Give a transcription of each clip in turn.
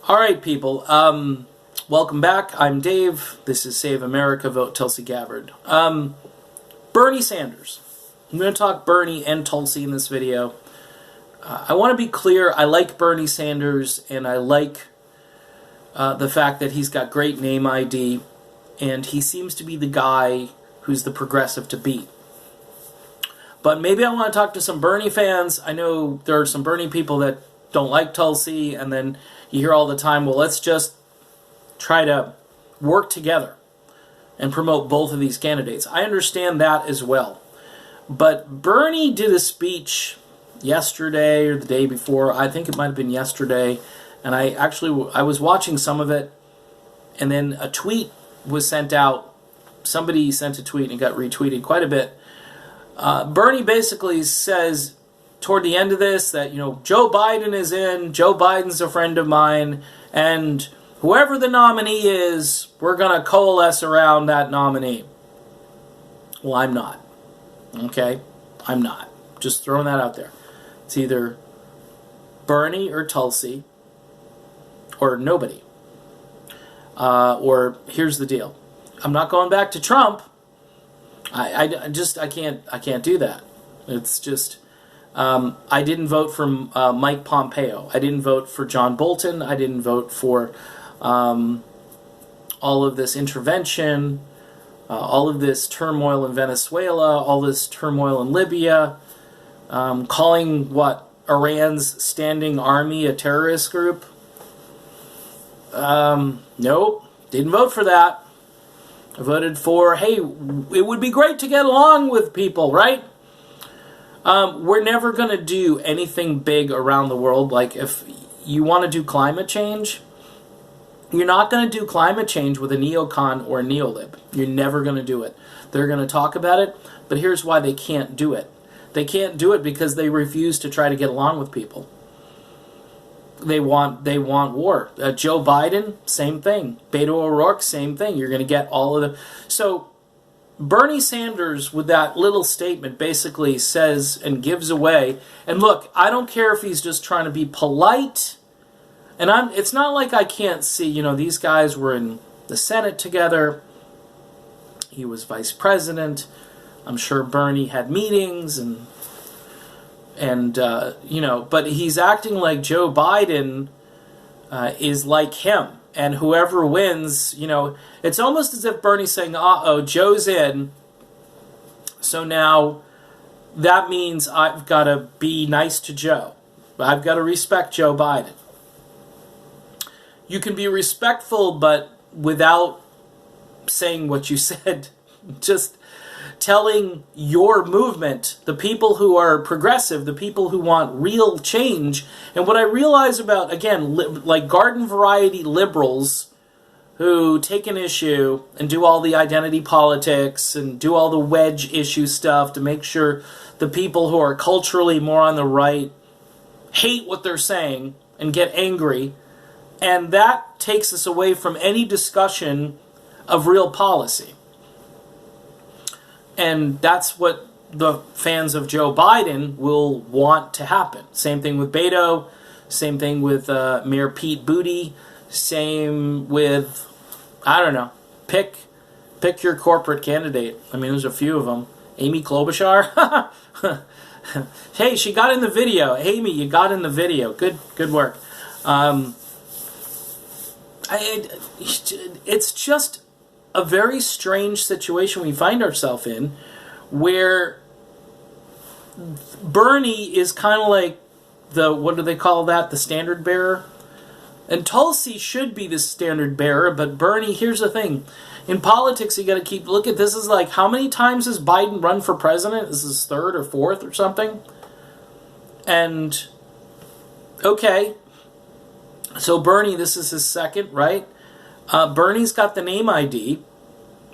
All right, people. Welcome back. I'm Dave. This is Save America. Vote Tulsi Gabbard. Bernie Sanders. I'm going to talk Bernie and Tulsi in this video. I want to be clear. I like Bernie Sanders, and I like the fact that he's got great name ID, and he seems to be the guy who's the progressive to beat. But maybe I want to talk to some Bernie fans. I know there are some Bernie people that don't like Tulsi, and then you hear all the time, well, let's just try to work together and promote both of these candidates. I understand that as well. But Bernie did a speech yesterday or the day before. I think it might have been yesterday. And I was watching some of it, and then a tweet was sent out. Somebody sent a tweet and it got retweeted quite a bit. Bernie basically says toward the end of this that, Joe Biden is in, Joe Biden's a friend of mine, and whoever the nominee is, we're going to coalesce around that nominee. Well, I'm not. Okay? I'm not. Just throwing that out there. It's either Bernie or Tulsi or nobody. Or here's the deal. I'm not going back to Trump. I can't do that. It's just, I didn't vote for Mike Pompeo. I didn't vote for John Bolton. I didn't vote for all of this intervention, all of this turmoil in Venezuela, all this turmoil in Libya, calling Iran's standing army a terrorist group. Nope, didn't vote for that. I voted for, hey, it would be great to get along with people, right? We're never going to do anything big around the world. Like, if you want to do climate change, you're not going to do climate change with a neocon or a neolib. You're never going to do it. They're going to talk about it, but here's why they can't do it. They can't do it because they refuse to try to get along with people. They want war. Joe Biden, same thing. Beto O'Rourke, same thing. You're going to get all of them. So Bernie Sanders, with that little statement, basically says and gives away. And look, I don't care if he's just trying to be polite. And it's not like I can't see, these guys were in the Senate together. He was vice president. I'm sure Bernie had meetings and but he's acting like Joe Biden is like him. And whoever wins, it's almost as if Bernie's saying, uh-oh, Joe's in. So now that means I've got to be nice to Joe. I've got to respect Joe Biden. You can be respectful, but without saying what you said. Just telling your movement, the people who are progressive, the people who want real change. And what I realize about, again, like garden variety liberals who take an issue and do all the identity politics and do all the wedge issue stuff to make sure the people who are culturally more on the right hate what they're saying and get angry. And that takes us away from any discussion of real policy. And that's what the fans of Joe Biden will want to happen. Same thing with Beto. Same thing with Mayor Pete Buttigieg. Same with, I don't know, pick your corporate candidate. I mean, there's a few of them. Amy Klobuchar. Hey, she got in the video. Amy, you got in the video. Good work. It's just a very strange situation we find ourselves in, where Bernie is kind of like what do they call that? The standard bearer? And Tulsi should be the standard bearer, but Bernie, here's the thing. In politics, you got to look at this is like, how many times has Biden run for president? This is third or fourth or something? And, okay, so Bernie, this is his second, right? Bernie's got the name ID.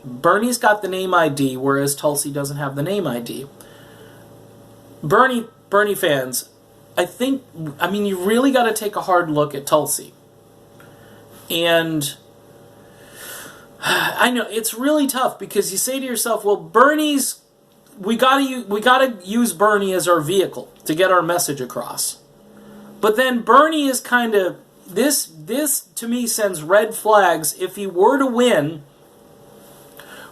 Bernie's got the name ID, whereas Tulsi doesn't have the name ID. Bernie fans, you really got to take a hard look at Tulsi. And I know it's really tough because you say to yourself, well, we got to use Bernie as our vehicle to get our message across. But then Bernie is kind of, this to me sends red flags. If he were to win,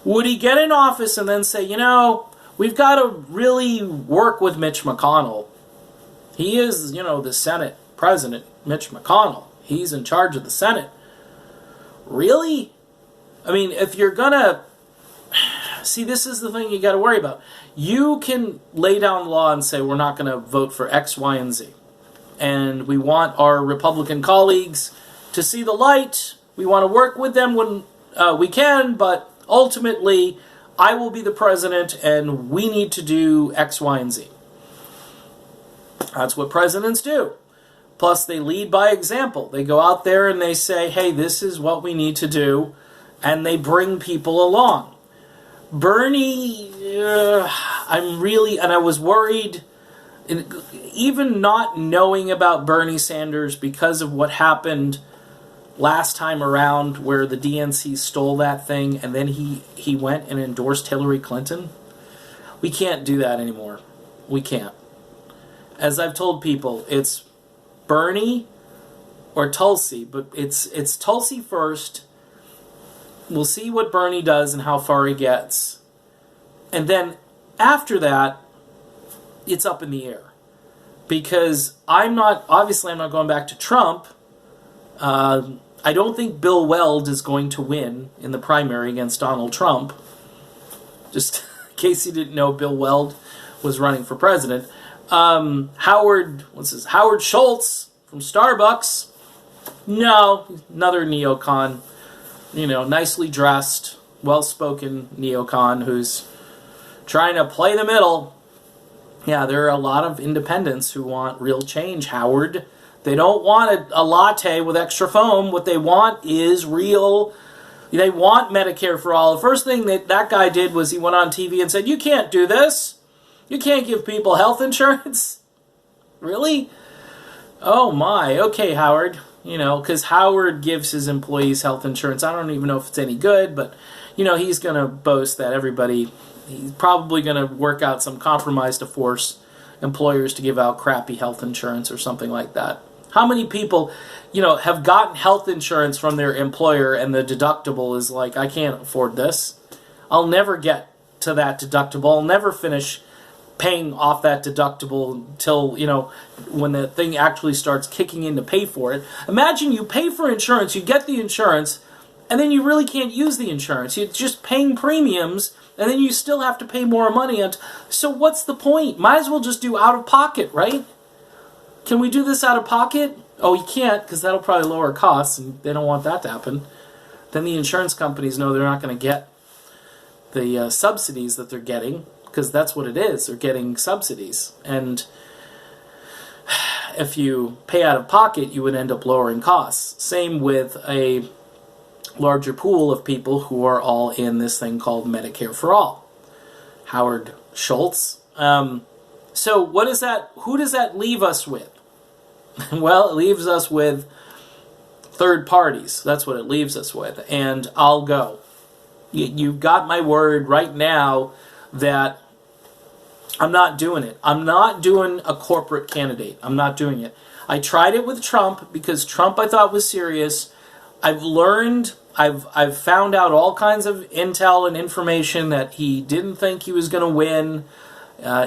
would he get in office and then say, you know, we've got to really work with Mitch McConnell. He is, you know, the Senate President, Mitch McConnell. He's in charge of the Senate. Really? I mean, if you're going to... See, this is the thing you got to worry about. You can lay down law and say we're not going to vote for X, Y, and Z. And we want our Republican colleagues to see the light. We want to work with them when we can, but ultimately, I will be the president and we need to do X, Y, and Z. That's what presidents do. Plus, they lead by example. They go out there and they say, hey, this is what we need to do, and they bring people along. Bernie, I was worried, even not knowing about Bernie Sanders because of what happened last time around where the DNC stole that thing and then he went and endorsed Hillary Clinton. We can't do that anymore. We can't. As I've told people, it's Bernie or Tulsi, but it's Tulsi first. We'll see what Bernie does and how far he gets. And then after that, it's up in the air. Because I'm not going back to Trump. I don't think Bill Weld is going to win in the primary against Donald Trump. Just in case you didn't know, Bill Weld was running for president. Howard Schultz from Starbucks. No, another neocon. You know, nicely dressed, well-spoken neocon who's trying to play the middle. Yeah, there are a lot of independents who want real change, Howard. They don't want a latte with extra foam. What they want is real. They want Medicare for all. The first thing that guy did was he went on TV and said, you can't do this. You can't give people health insurance. Really? Oh my. Okay, Howard. You know, because Howard gives his employees health insurance. I don't even know if it's any good, but, you know, he's going to boast that he's probably going to work out some compromise to force employers to give out crappy health insurance or something like that. How many people, you know, have gotten health insurance from their employer and the deductible is like, I can't afford this. I'll never get to that deductible. I'll never finish paying off that deductible until, you know, when the thing actually starts kicking in to pay for it. Imagine you pay for insurance, you get the insurance, and then you really can't use the insurance. You're just paying premiums, and then you still have to pay more money. So what's the point? Might as well just do out-of-pocket, right? Can we do this out-of-pocket? Oh, you can't, because that'll probably lower costs, and they don't want that to happen. Then the insurance companies know they're not going to get the subsidies that they're getting, because that's what it is. They're getting subsidies. And if you pay out of pocket, you would end up lowering costs. Same with a larger pool of people who are all in this thing called Medicare for All. Howard Schultz. So what is that? Who does that leave us with? Well, it leaves us with third parties. That's what it leaves us with. And I'll go. You've got my word right now that I'm not doing it. I'm not doing a corporate candidate. I'm not doing it. I tried it with Trump because Trump I thought was serious. I've learned, I've found out all kinds of intel and information that he didn't think he was going to win.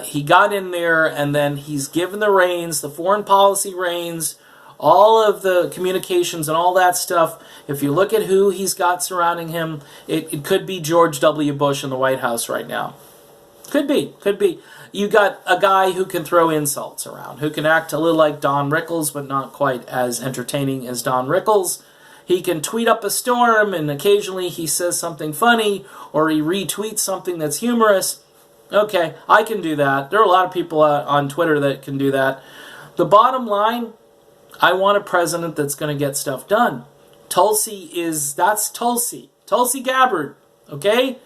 He got in there and then he's given the reins, the foreign policy reins, all of the communications and all that stuff. If you look at who he's got surrounding him, it could be George W. Bush in the White House right now. Could be. You got a guy who can throw insults around, who can act a little like Don Rickles, but not quite as entertaining as Don Rickles. He can tweet up a storm, and occasionally he says something funny, or he retweets something that's humorous. Okay, I can do that. There are a lot of people on Twitter that can do that. The bottom line, I want a president that's going to get stuff done. That's Tulsi. Tulsi Gabbard, okay?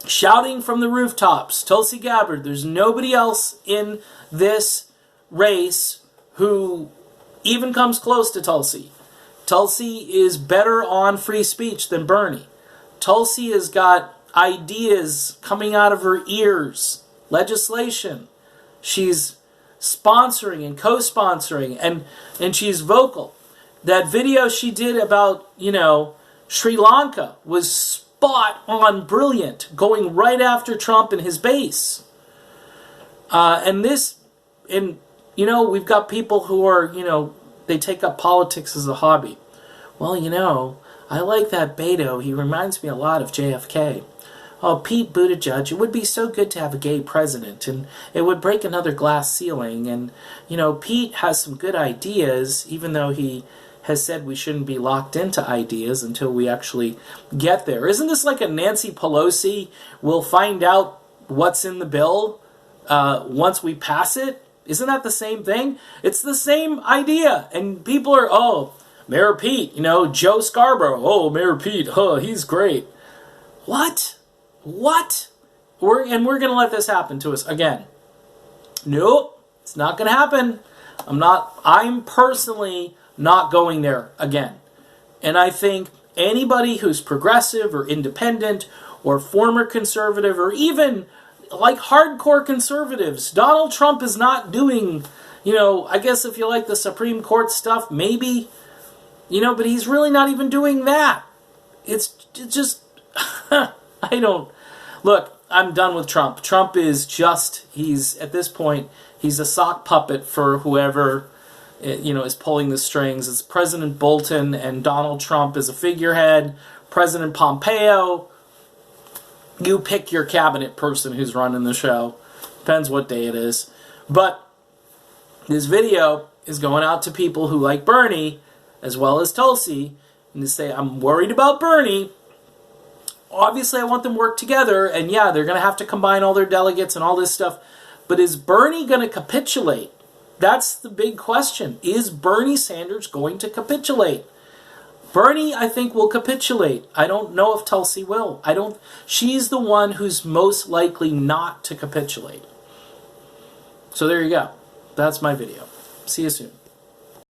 Shouting from the rooftops, Tulsi Gabbard. There's nobody else in this race who even comes close to Tulsi. Tulsi is better on free speech than Bernie. Tulsi has got ideas coming out of her ears, legislation. She's sponsoring and co-sponsoring, and she's vocal. That video she did about, Sri Lanka was spot on brilliant, going right after Trump and his base. We've got people who are, they take up politics as a hobby. Well, I like that Beto. He reminds me a lot of JFK. Oh, Pete Buttigieg, it would be so good to have a gay president, and it would break another glass ceiling. And, Pete has some good ideas, even though he has said we shouldn't be locked into ideas until we actually get there. Isn't this like a Nancy Pelosi, we'll find out what's in the bill once we pass it? Isn't that the same thing? It's the same idea. And people are, oh, Mayor Pete, Joe Scarborough, oh, Mayor Pete, he's great. What? We're going to let this happen to us again. Nope, it's not going to happen. I'm personally not going there again. And I think anybody who's progressive or independent or former conservative or even like hardcore conservatives, Donald Trump is not doing, I guess if you like the Supreme Court stuff, maybe, but he's really not even doing that. It's just, look, I'm done with Trump. Trump is at this point, he's a sock puppet for whoever, is pulling the strings. It's President Bolton and Donald Trump as a figurehead, President Pompeo. You pick your cabinet person who's running the show. Depends what day it is. But this video is going out to people who like Bernie, as well as Tulsi, and to say, I'm worried about Bernie. Obviously, I want them to work together, and yeah, they're going to have to combine all their delegates and all this stuff. But is Bernie going to capitulate? That's the big question. Is Bernie Sanders going to capitulate? Bernie, I think, will capitulate. I don't know if Tulsi will. She's the one who's most likely not to capitulate. So there you go. That's my video. See you soon.